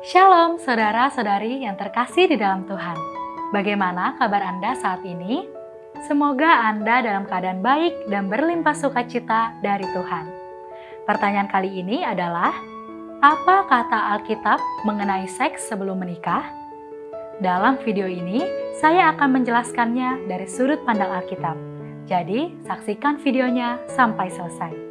Shalom saudara-saudari yang terkasih di dalam Tuhan. Bagaimana kabar Anda saat ini? Semoga Anda dalam keadaan baik dan berlimpah sukacita dari Tuhan. Pertanyaan kali ini adalah, apa kata Alkitab mengenai seks sebelum menikah? Dalam video ini, saya akan menjelaskannya dari sudut pandang Alkitab. Jadi, saksikan videonya sampai selesai.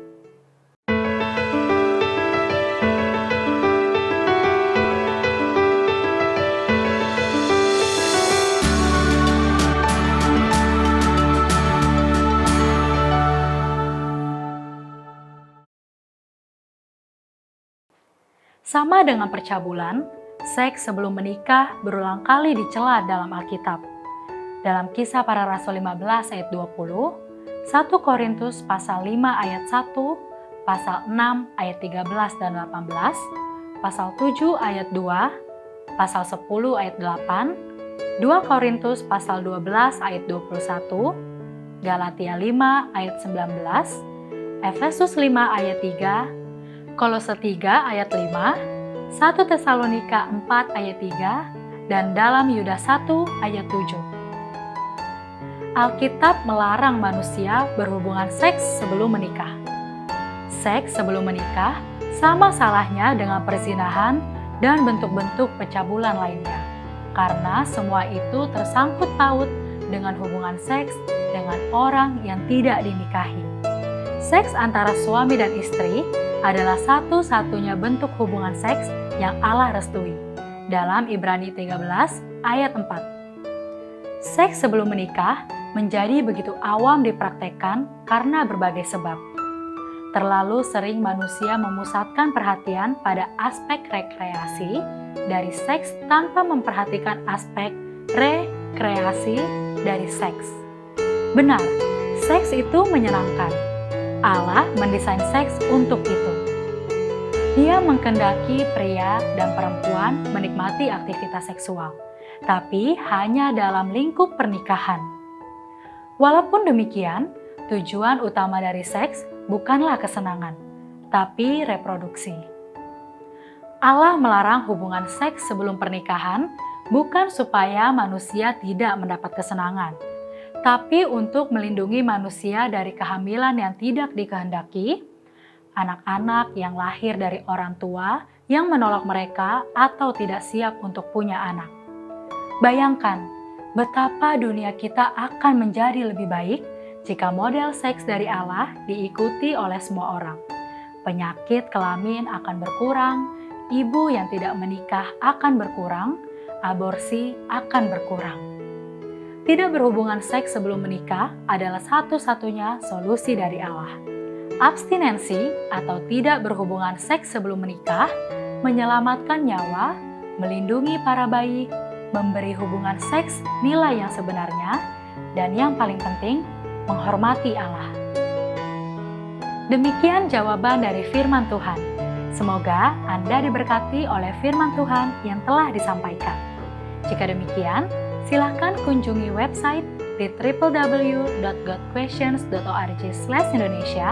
Sama dengan percabulan, seks sebelum menikah berulang kali dicela dalam Alkitab. Dalam Kisah Para Rasul 15 ayat 20, 1 Korintus pasal 5 ayat 1, pasal 6 ayat 13 dan 18, pasal 7 ayat 2, pasal 10 ayat 8, 2 Korintus pasal 12 ayat 21, Galatia 5 ayat 19, Efesus 5 ayat 3, Kolose 3 ayat 5, 1 Tesalonika 4 ayat 3, dan dalam Yudas 1 ayat 7. Alkitab melarang manusia berhubungan seks sebelum menikah. Seks sebelum menikah sama salahnya dengan perzinahan dan bentuk-bentuk pencabulan lainnya, karena semua itu tersangkut paut dengan hubungan seks dengan orang yang tidak dinikahi. Seks antara suami dan istri adalah satu-satunya bentuk hubungan seks yang Allah restui. Dalam Ibrani 13 ayat 4. Seks sebelum menikah menjadi begitu awam dipraktekkan karena berbagai sebab. Terlalu sering manusia memusatkan perhatian pada aspek rekreasi dari seks tanpa memperhatikan aspek rekreasi dari seks. Benar, seks itu menyenangkan. Allah mendesain seks untuk itu. Dia mengkehendaki pria dan perempuan menikmati aktivitas seksual, tapi hanya dalam lingkup pernikahan. Walaupun demikian, tujuan utama dari seks bukanlah kesenangan, tapi reproduksi. Allah melarang hubungan seks sebelum pernikahan bukan supaya manusia tidak mendapat kesenangan, tapi untuk melindungi manusia dari kehamilan yang tidak dikehendaki, anak-anak yang lahir dari orang tua yang menolak mereka atau tidak siap untuk punya anak. Bayangkan betapa dunia kita akan menjadi lebih baik jika model seks dari Allah diikuti oleh semua orang. Penyakit kelamin akan berkurang, ibu yang tidak menikah akan berkurang, aborsi akan berkurang. Tidak berhubungan seks sebelum menikah adalah satu-satunya solusi dari Allah. Abstinensi atau tidak berhubungan seks sebelum menikah menyelamatkan nyawa, melindungi para bayi, memberi hubungan seks nilai yang sebenarnya, dan yang paling penting, menghormati Allah. Demikian jawaban dari firman Tuhan. Semoga Anda diberkati oleh firman Tuhan yang telah disampaikan. Jika demikian, silakan kunjungi website di www.godquestions.org/Indonesia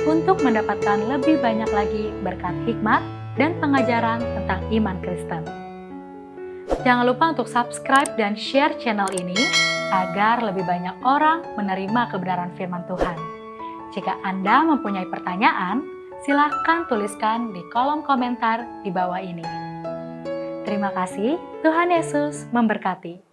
untuk mendapatkan lebih banyak lagi berkat hikmat dan pengajaran tentang iman Kristen. Jangan lupa untuk subscribe dan share channel ini agar lebih banyak orang menerima kebenaran firman Tuhan. Jika Anda mempunyai pertanyaan, silakan tuliskan di kolom komentar di bawah ini. Terima kasih, Tuhan Yesus memberkati.